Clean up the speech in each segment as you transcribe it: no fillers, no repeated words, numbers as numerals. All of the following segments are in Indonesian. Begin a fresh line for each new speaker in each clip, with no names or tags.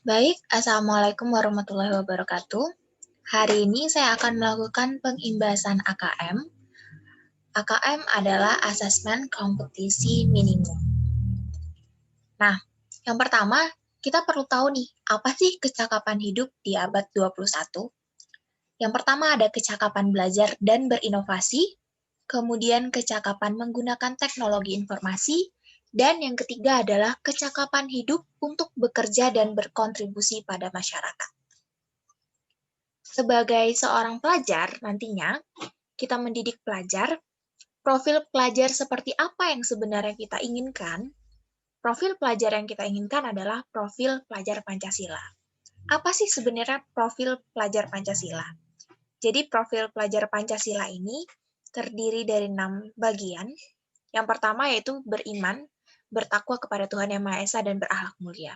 Baik, Assalamualaikum warahmatullahi wabarakatuh. Hari ini saya akan melakukan pengimbasan AKM. AKM adalah Asesmen Kompetisi Minimum. Nah, yang pertama, kita perlu tahu nih, apa sih kecakapan hidup di abad 21? Yang pertama ada kecakapan belajar dan berinovasi, kemudian kecakapan menggunakan teknologi informasi, dan yang ketiga adalah kecakapan hidup untuk bekerja dan berkontribusi pada masyarakat. Sebagai seorang pelajar, nantinya kita mendidik pelajar, profil pelajar seperti apa yang sebenarnya kita inginkan? Profil pelajar yang kita inginkan adalah profil pelajar Pancasila. Apa sih sebenarnya profil pelajar Pancasila? Jadi profil pelajar Pancasila ini terdiri dari 6 bagian. Yang pertama yaitu beriman, bertakwa kepada Tuhan Yang Maha Esa dan berakhlak mulia.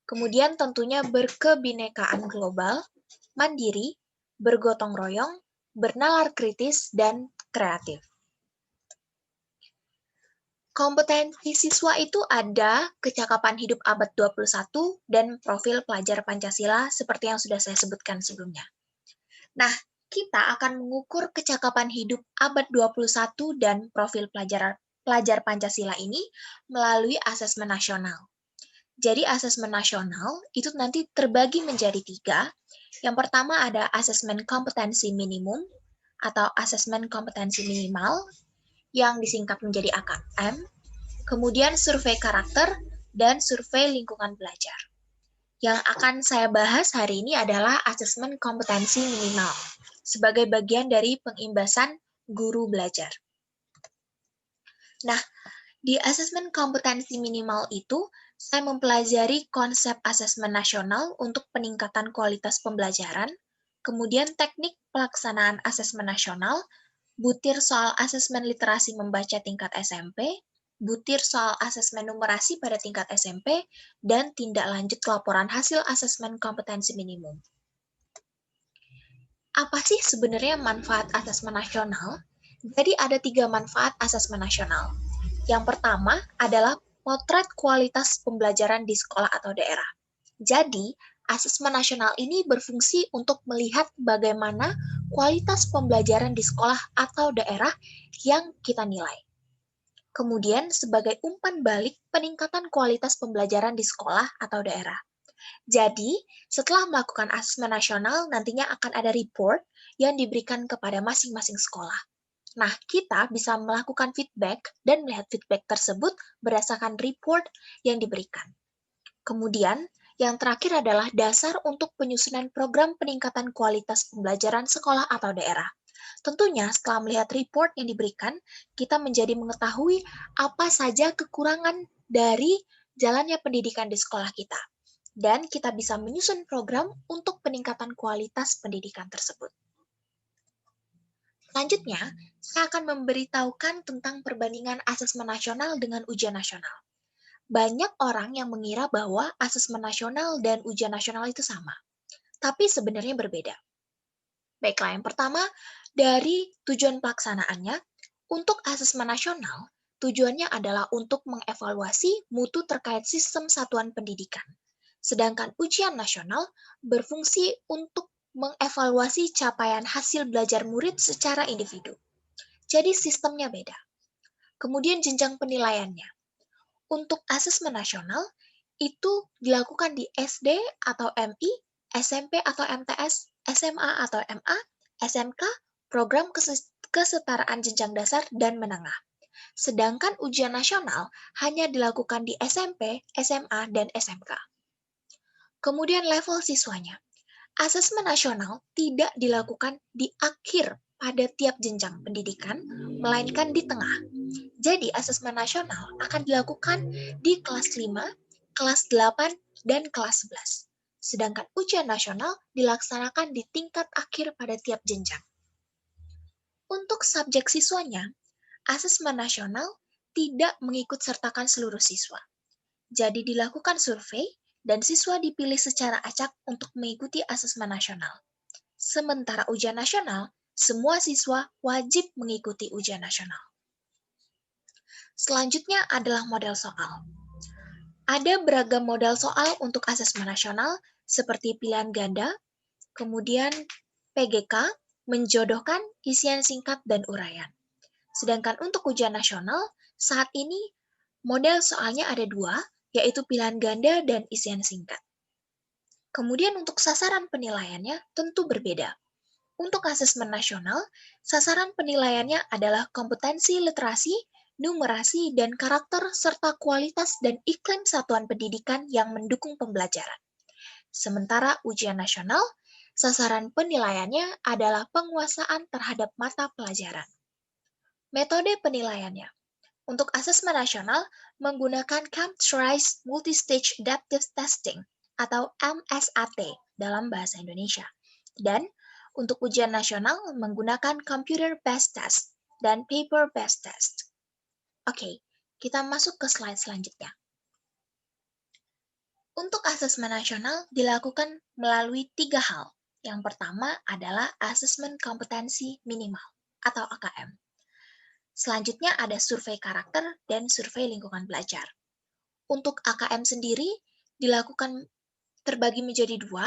Kemudian tentunya berkebinekaan global, mandiri, bergotong royong, bernalar kritis, dan kreatif. Kompetensi siswa itu ada kecakapan hidup abad 21 dan profil pelajar Pancasila seperti yang sudah saya sebutkan sebelumnya. Nah, kita akan mengukur kecakapan hidup abad 21 dan profil pelajar Pancasila ini melalui asesmen nasional. Jadi asesmen nasional itu nanti terbagi menjadi 3. Yang pertama ada asesmen kompetensi minimum atau asesmen kompetensi minimal yang disingkat menjadi AKM, kemudian survei karakter, dan survei lingkungan belajar. Yang akan saya bahas hari ini adalah asesmen kompetensi minimal sebagai bagian dari pengimbasan guru belajar. Nah, di asesmen kompetensi minimal itu, saya mempelajari konsep asesmen nasional untuk peningkatan kualitas pembelajaran, kemudian teknik pelaksanaan asesmen nasional, butir soal asesmen literasi membaca tingkat SMP, butir soal asesmen numerasi pada tingkat SMP, dan tindak lanjut laporan hasil asesmen kompetensi minimum. Apa sih sebenarnya manfaat asesmen nasional? Jadi ada 3 manfaat asesmen nasional. Yang pertama adalah potret kualitas pembelajaran di sekolah atau daerah. Jadi, asesmen nasional ini berfungsi untuk melihat bagaimana kualitas pembelajaran di sekolah atau daerah yang kita nilai. Kemudian, sebagai umpan balik peningkatan kualitas pembelajaran di sekolah atau daerah. Jadi, setelah melakukan asesmen nasional, nantinya akan ada report yang diberikan kepada masing-masing sekolah. Nah, kita bisa melakukan feedback dan melihat feedback tersebut berdasarkan report yang diberikan. Kemudian, yang terakhir adalah dasar untuk penyusunan program peningkatan kualitas pembelajaran sekolah atau daerah. Tentunya, setelah melihat report yang diberikan, kita menjadi mengetahui apa saja kekurangan dari jalannya pendidikan di sekolah kita. Dan kita bisa menyusun program untuk peningkatan kualitas pendidikan tersebut. Selanjutnya, saya akan memberitahukan tentang perbandingan asesmen nasional dengan ujian nasional. Banyak orang yang mengira bahwa asesmen nasional dan ujian nasional itu sama, tapi sebenarnya berbeda. Baiklah, yang pertama, dari tujuan pelaksanaannya, untuk asesmen nasional, tujuannya adalah untuk mengevaluasi mutu terkait sistem satuan pendidikan. Sedangkan ujian nasional berfungsi untuk mengevaluasi capaian hasil belajar murid secara individu. Jadi sistemnya beda. Kemudian jenjang penilaiannya. Untuk asesmen nasional, itu dilakukan di SD atau MI, SMP atau MTS, SMA atau MA, SMK, program kesetaraan jenjang dasar dan menengah. Sedangkan ujian nasional hanya dilakukan di SMP, SMA, dan SMK. Kemudian level siswanya. Asesmen nasional tidak dilakukan di akhir pada tiap jenjang pendidikan, melainkan di tengah. Jadi, asesmen nasional akan dilakukan di kelas 5, kelas 8, dan kelas 11. Sedangkan ujian nasional dilaksanakan di tingkat akhir pada tiap jenjang. Untuk subjek siswanya, asesmen nasional tidak mengikut sertakan seluruh siswa. Jadi dilakukan survei dan siswa dipilih secara acak untuk mengikuti asesmen nasional. Sementara ujian nasional, semua siswa wajib mengikuti ujian nasional. Selanjutnya adalah model soal. Ada beragam modal soal untuk asesmen nasional seperti pilihan ganda, kemudian PGK, menjodohkan isian singkat dan uraian. Sedangkan untuk ujian nasional, saat ini model soalnya ada dua, yaitu pilihan ganda dan isian singkat. Kemudian untuk sasaran penilaiannya tentu berbeda. Untuk asesmen nasional, sasaran penilaiannya adalah kompetensi literasi, numerasi, dan karakter serta kualitas dan iklim satuan pendidikan yang mendukung pembelajaran. Sementara ujian nasional, sasaran penilaiannya adalah penguasaan terhadap mata pelajaran. Metode penilaiannya. Untuk asesmen nasional menggunakan Computerized Multistage Adaptive Testing atau MSAT dalam bahasa Indonesia. Dan untuk ujian nasional menggunakan Computer Based Test dan Paper Based Test. Oke, kita masuk ke slide selanjutnya. Untuk asesmen nasional dilakukan melalui 3 hal. Yang pertama adalah asesmen kompetensi minimal atau AKM. Selanjutnya ada survei karakter dan survei lingkungan belajar. Untuk AKM sendiri dilakukan terbagi menjadi dua.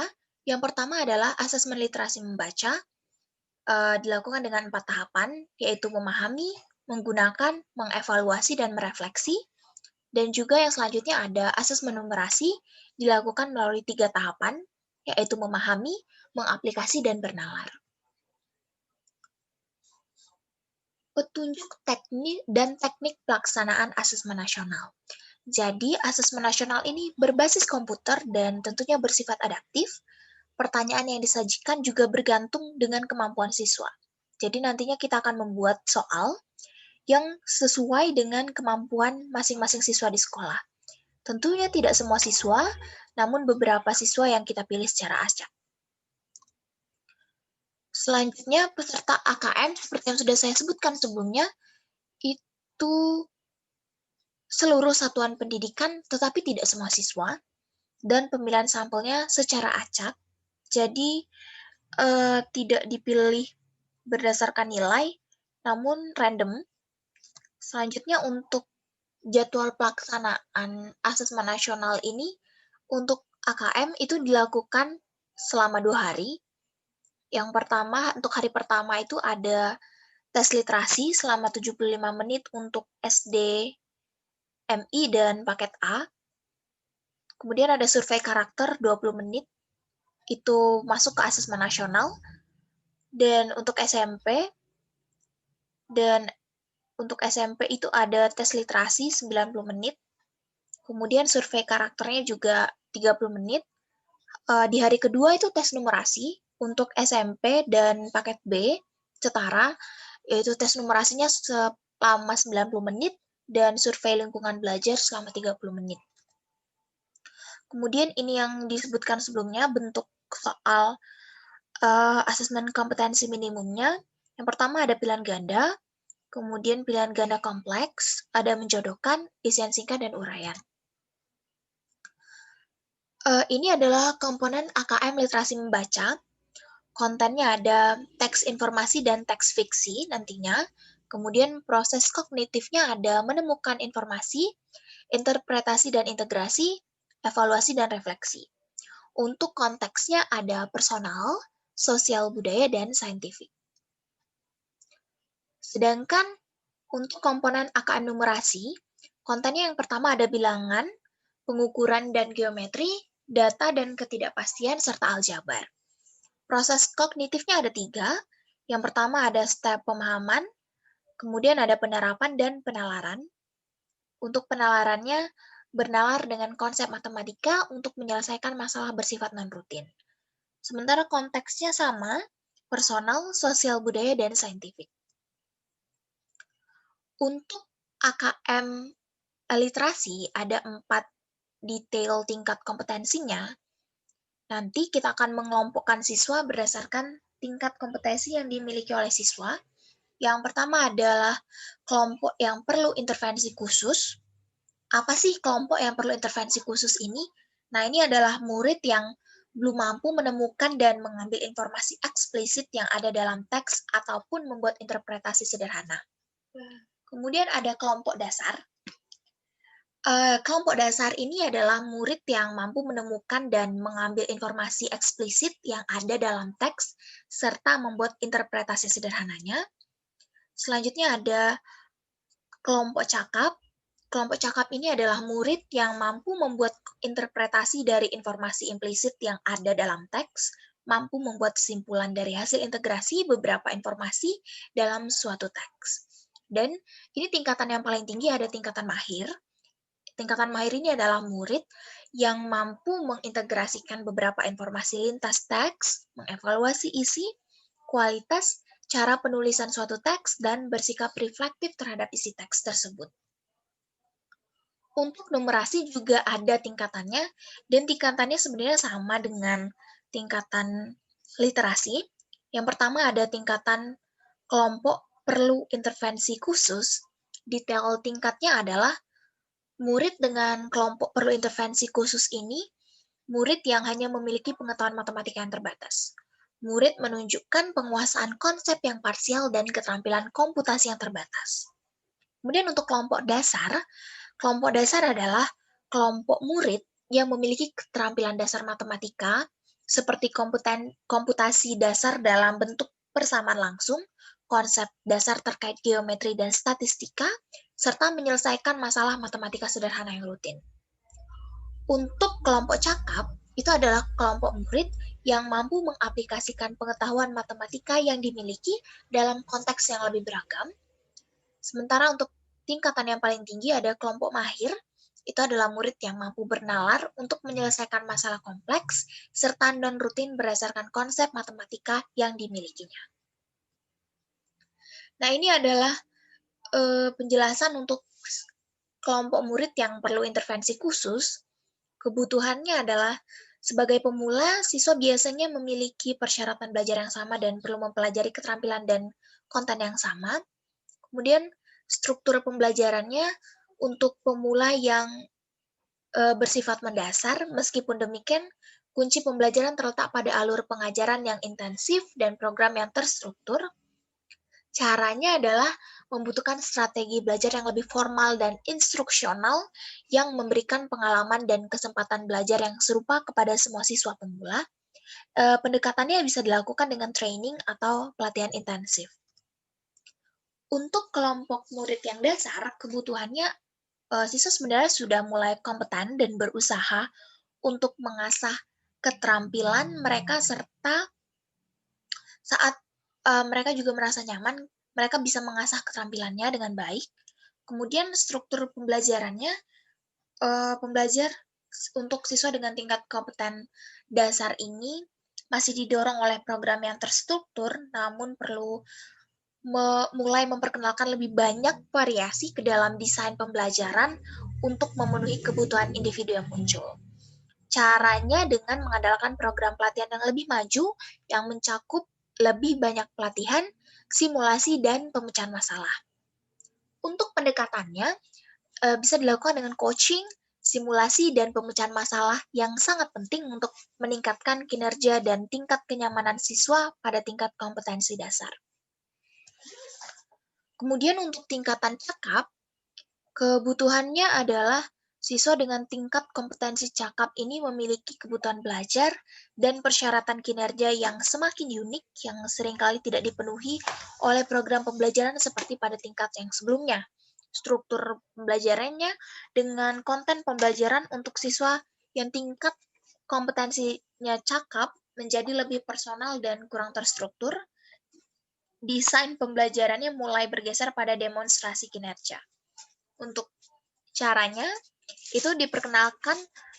Yang pertama adalah asesmen literasi membaca, dilakukan dengan 4 tahapan, yaitu memahami, menggunakan, mengevaluasi, dan merefleksi. Dan juga yang selanjutnya ada asesmen numerasi, dilakukan melalui 3 tahapan, yaitu memahami, mengaplikasi, dan bernalar. Petunjuk teknik dan teknik pelaksanaan asesmen nasional. Jadi, asesmen nasional ini berbasis komputer dan tentunya bersifat adaptif. Pertanyaan yang disajikan juga bergantung dengan kemampuan siswa. Jadi, nantinya kita akan membuat soal yang sesuai dengan kemampuan masing-masing siswa di sekolah. Tentunya tidak semua siswa, namun beberapa siswa yang kita pilih secara acak. Selanjutnya, peserta AKM seperti yang sudah saya sebutkan sebelumnya, itu seluruh satuan pendidikan, tetapi tidak semua siswa, dan pemilihan sampelnya secara acak, jadi tidak dipilih berdasarkan nilai, namun random. Selanjutnya untuk jadwal pelaksanaan asesmen nasional ini, untuk AKM itu dilakukan selama 2 hari. Yang pertama, untuk hari pertama itu ada tes literasi selama 75 menit untuk SD, MI, dan paket A. Kemudian ada survei karakter 20 menit, itu masuk ke asesmen nasional. Dan untuk SMP, itu ada tes literasi 90 menit. Kemudian survei karakternya juga 30 menit. Di hari kedua itu tes numerasi untuk SMP dan paket B setara, yaitu tes numerasinya selama 90 menit dan survei lingkungan belajar selama 30 menit. Kemudian ini yang disebutkan sebelumnya bentuk soal asesmen kompetensi minimumnya. Yang pertama ada pilihan ganda, kemudian pilihan ganda kompleks, ada menjodohkan, isian singkat, dan uraian. Ini adalah komponen AKM literasi membaca. Kontennya ada teks informasi dan teks fiksi nantinya. Kemudian proses kognitifnya ada menemukan informasi, interpretasi dan integrasi, evaluasi dan refleksi. Untuk konteksnya ada personal, sosial budaya, dan saintifik. Sedangkan untuk komponen AKM numerasi, kontennya yang pertama ada bilangan, pengukuran dan geometri, data dan ketidakpastian, serta aljabar. Proses kognitifnya ada 3. Yang pertama ada step pemahaman, kemudian ada penerapan dan penalaran. Untuk penalarannya, bernalar dengan konsep matematika untuk menyelesaikan masalah bersifat non-rutin. Sementara konteksnya sama, personal, sosial budaya, dan saintifik. Untuk AKM literasi ada 4 detail tingkat kompetensinya. Nanti kita akan mengelompokkan siswa berdasarkan tingkat kompetensi yang dimiliki oleh siswa. Yang pertama adalah kelompok yang perlu intervensi khusus. Apa sih kelompok yang perlu intervensi khusus ini? Nah, ini adalah murid yang belum mampu menemukan dan mengambil informasi eksplisit yang ada dalam teks ataupun membuat interpretasi sederhana. Kemudian ada kelompok dasar. Kelompok dasar ini adalah murid yang mampu menemukan dan mengambil informasi eksplisit yang ada dalam teks, serta membuat interpretasi sederhananya. Selanjutnya ada kelompok cakap. Kelompok cakap ini adalah murid yang mampu membuat interpretasi dari informasi implisit yang ada dalam teks, mampu membuat kesimpulan dari hasil integrasi beberapa informasi dalam suatu teks. Dan ini tingkatan yang paling tinggi ada tingkatan mahir. Tingkatan mahir ini adalah murid yang mampu mengintegrasikan beberapa informasi lintas teks, mengevaluasi isi, kualitas, cara penulisan suatu teks, dan bersikap reflektif terhadap isi teks tersebut. Untuk numerasi juga ada tingkatannya, dan tingkatannya sebenarnya sama dengan tingkatan literasi. Yang pertama ada tingkatan kelompok perlu intervensi khusus. Detail tingkatnya adalah murid dengan kelompok perlu intervensi khusus ini, murid yang hanya memiliki pengetahuan matematika yang terbatas. Murid menunjukkan penguasaan konsep yang parsial dan keterampilan komputasi yang terbatas. Kemudian untuk kelompok dasar adalah kelompok murid yang memiliki keterampilan dasar matematika, seperti komputasi dasar dalam bentuk persamaan langsung, konsep dasar terkait geometri dan statistika, serta menyelesaikan masalah matematika sederhana yang rutin. Untuk kelompok cakap, itu adalah kelompok murid yang mampu mengaplikasikan pengetahuan matematika yang dimiliki dalam konteks yang lebih beragam. Sementara untuk tingkatan yang paling tinggi ada kelompok mahir, itu adalah murid yang mampu bernalar untuk menyelesaikan masalah kompleks, serta non-rutin berdasarkan konsep matematika yang dimilikinya. Nah, ini adalah penjelasan untuk kelompok murid yang perlu intervensi khusus. Kebutuhannya adalah sebagai pemula, siswa biasanya memiliki persyaratan belajar yang sama dan perlu mempelajari keterampilan dan konten yang sama. Kemudian struktur pembelajarannya untuk pemula yang bersifat mendasar, meskipun demikian kunci pembelajaran terletak pada alur pengajaran yang intensif dan program yang terstruktur. Caranya adalah membutuhkan strategi belajar yang lebih formal dan instruksional yang memberikan pengalaman dan kesempatan belajar yang serupa kepada semua siswa pemula. Pendekatannya bisa dilakukan dengan training atau pelatihan intensif. Untuk kelompok murid yang dasar, kebutuhannya siswa sebenarnya sudah mulai kompeten dan berusaha untuk mengasah keterampilan mereka serta saat mereka juga merasa nyaman, mereka bisa mengasah keterampilannya dengan baik. Kemudian struktur pembelajarannya, pembelajar untuk siswa dengan tingkat kompeten dasar ini masih didorong oleh program yang terstruktur, namun perlu mulai memperkenalkan lebih banyak variasi ke dalam desain pembelajaran untuk memenuhi kebutuhan individu yang muncul. Caranya dengan mengandalkan program pelatihan yang lebih maju, yang mencakup lebih banyak pelatihan, simulasi, dan pemecahan masalah. Untuk pendekatannya, bisa dilakukan dengan coaching, simulasi, dan pemecahan masalah yang sangat penting untuk meningkatkan kinerja dan tingkat kenyamanan siswa pada tingkat kompetensi dasar. Kemudian untuk tingkatan cakap, kebutuhannya adalah siswa dengan tingkat kompetensi cakap ini memiliki kebutuhan belajar dan persyaratan kinerja yang semakin unik yang seringkali tidak dipenuhi oleh program pembelajaran seperti pada tingkat yang sebelumnya. Struktur pembelajarannya dengan konten pembelajaran untuk siswa yang tingkat kompetensinya cakap menjadi lebih personal dan kurang terstruktur. Desain pembelajarannya mulai bergeser pada demonstrasi kinerja. Untuk caranya, itu diperkenalkan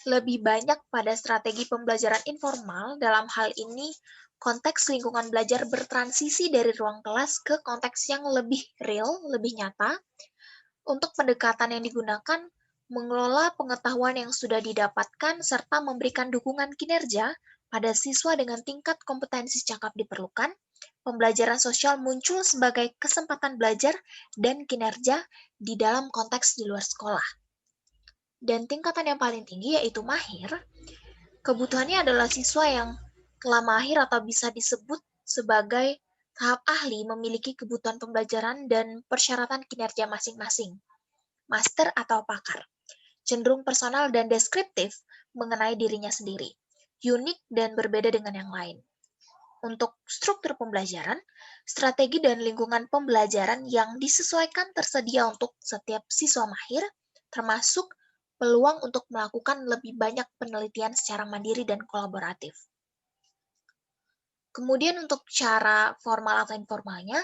lebih banyak pada strategi pembelajaran informal. Dalam hal ini, konteks lingkungan belajar bertransisi dari ruang kelas ke konteks yang lebih real, lebih nyata. Untuk pendekatan yang digunakan, mengelola pengetahuan yang sudah didapatkan serta memberikan dukungan kinerja pada siswa dengan tingkat kompetensi cakap diperlukan. Pembelajaran sosial muncul sebagai kesempatan belajar dan kinerja di dalam konteks di luar sekolah. Dan tingkatan yang paling tinggi yaitu mahir, kebutuhannya adalah siswa yang telah mahir atau bisa disebut sebagai tahap ahli memiliki kebutuhan pembelajaran dan persyaratan kinerja masing-masing, master atau pakar. cenderung personal dan deskriptif mengenai dirinya sendiri, unik dan berbeda dengan yang lain. Untuk struktur pembelajaran, strategi dan lingkungan pembelajaran yang disesuaikan tersedia untuk setiap siswa mahir, termasuk peluang untuk melakukan lebih banyak penelitian secara mandiri dan kolaboratif. Kemudian untuk cara formal atau informalnya,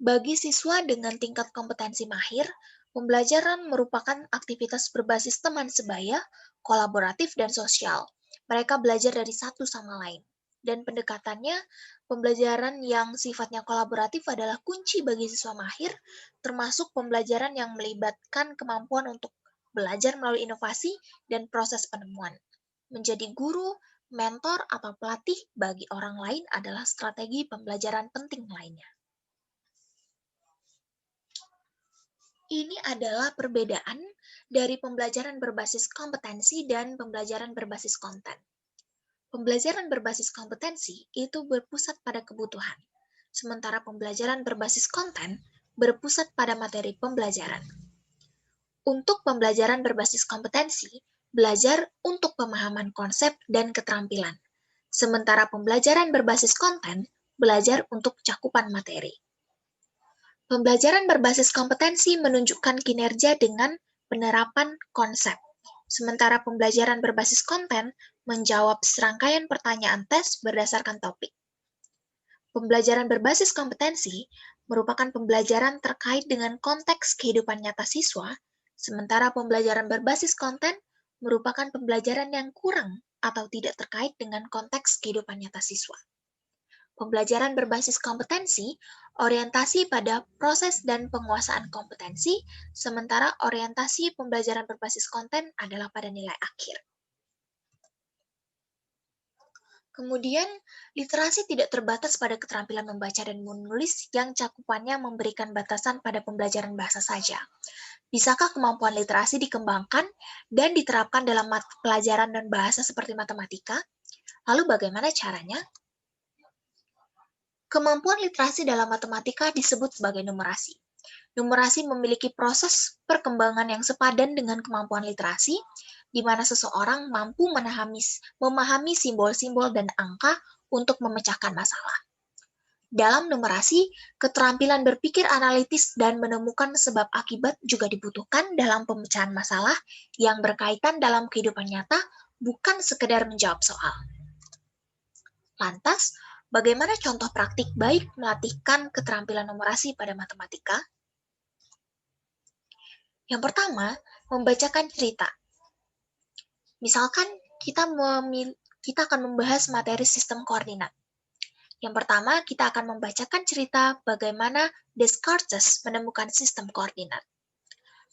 bagi siswa dengan tingkat kompetensi mahir, pembelajaran merupakan aktivitas berbasis teman sebaya, kolaboratif, dan sosial. Mereka belajar dari satu sama lain. Dan pendekatannya, pembelajaran yang sifatnya kolaboratif adalah kunci bagi siswa mahir, termasuk pembelajaran yang melibatkan kemampuan untuk belajar melalui inovasi dan proses penemuan. Menjadi guru, mentor, atau pelatih bagi orang lain adalah strategi pembelajaran penting lainnya. Ini adalah perbedaan dari pembelajaran berbasis kompetensi dan pembelajaran berbasis konten. Pembelajaran berbasis kompetensi itu berpusat pada kebutuhan, sementara pembelajaran berbasis konten berpusat pada materi pembelajaran. Untuk pembelajaran berbasis kompetensi, belajar untuk pemahaman konsep dan keterampilan. Sementara pembelajaran berbasis konten, belajar untuk cakupan materi. Pembelajaran berbasis kompetensi menunjukkan kinerja dengan penerapan konsep. Sementara pembelajaran berbasis konten menjawab serangkaian pertanyaan tes berdasarkan topik. Pembelajaran berbasis kompetensi merupakan pembelajaran terkait dengan konteks kehidupan nyata siswa, sementara pembelajaran berbasis konten merupakan pembelajaran yang kurang atau tidak terkait dengan konteks kehidupan nyata siswa. Pembelajaran berbasis kompetensi orientasi pada proses dan penguasaan kompetensi, sementara orientasi pembelajaran berbasis konten adalah pada nilai akhir. Kemudian, literasi tidak terbatas pada keterampilan membaca dan menulis yang cakupannya memberikan batasan pada pembelajaran bahasa saja. Bisakah kemampuan literasi dikembangkan dan diterapkan dalam pelajaran dan bahasa seperti matematika? Lalu bagaimana caranya? Kemampuan literasi dalam matematika disebut sebagai numerasi. Numerasi memiliki proses perkembangan yang sepadan dengan kemampuan literasi, di mana seseorang mampu memahami simbol-simbol dan angka untuk memecahkan masalah. Dalam numerasi, keterampilan berpikir analitis dan menemukan sebab akibat juga dibutuhkan dalam pemecahan masalah yang berkaitan dalam kehidupan nyata, bukan sekedar menjawab soal. Lantas, bagaimana contoh praktik baik melatihkan keterampilan numerasi pada matematika? Yang pertama, membacakan cerita. Misalkan kita akan membahas materi sistem koordinat. Yang pertama, kita akan membacakan cerita bagaimana Descartes menemukan sistem koordinat.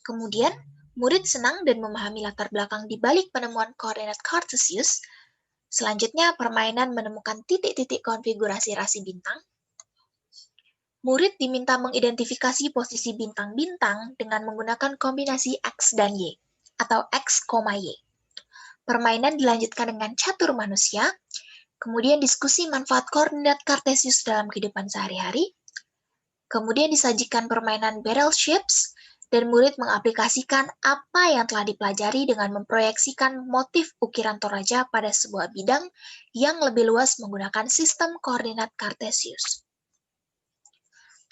Kemudian, murid senang dan memahami latar belakang di balik penemuan koordinat Cartesius. Selanjutnya, permainan menemukan titik-titik konfigurasi rasi bintang. Murid diminta mengidentifikasi posisi bintang-bintang dengan menggunakan kombinasi X dan Y, atau X, Y. Permainan dilanjutkan dengan catur manusia, kemudian diskusi manfaat koordinat Cartesius dalam kehidupan sehari-hari, kemudian disajikan permainan battleships, dan murid mengaplikasikan apa yang telah dipelajari dengan memproyeksikan motif ukiran Toraja pada sebuah bidang yang lebih luas menggunakan sistem koordinat Cartesius.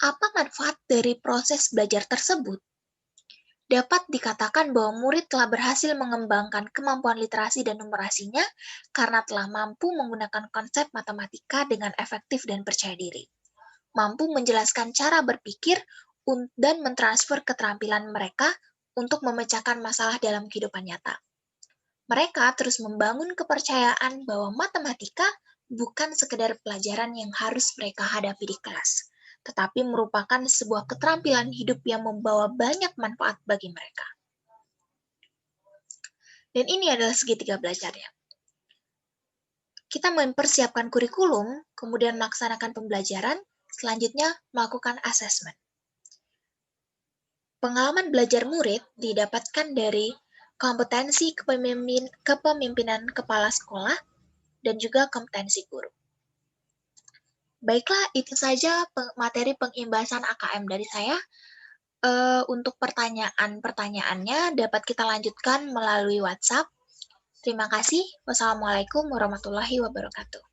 Apa manfaat dari proses belajar tersebut? Dapat dikatakan bahwa murid telah berhasil mengembangkan kemampuan literasi dan numerasinya karena telah mampu menggunakan konsep matematika dengan efektif dan percaya diri. Mampu menjelaskan cara berpikir dan mentransfer keterampilan mereka untuk memecahkan masalah dalam kehidupan nyata. Mereka terus membangun kepercayaan bahwa matematika bukan sekedar pelajaran yang harus mereka hadapi di kelas, tetapi merupakan sebuah keterampilan hidup yang membawa banyak manfaat bagi mereka. Dan ini adalah segitiga belajarnya. Kita mempersiapkan kurikulum, kemudian melaksanakan pembelajaran, selanjutnya melakukan asesmen. Pengalaman belajar murid didapatkan dari kompetensi kepemimpinan kepala sekolah dan juga kompetensi guru. Baiklah, itu saja materi pengimbasan AKM dari saya. Untuk pertanyaan-pertanyaannya dapat kita lanjutkan melalui WhatsApp. Terima kasih. Wassalamualaikum warahmatullahi wabarakatuh.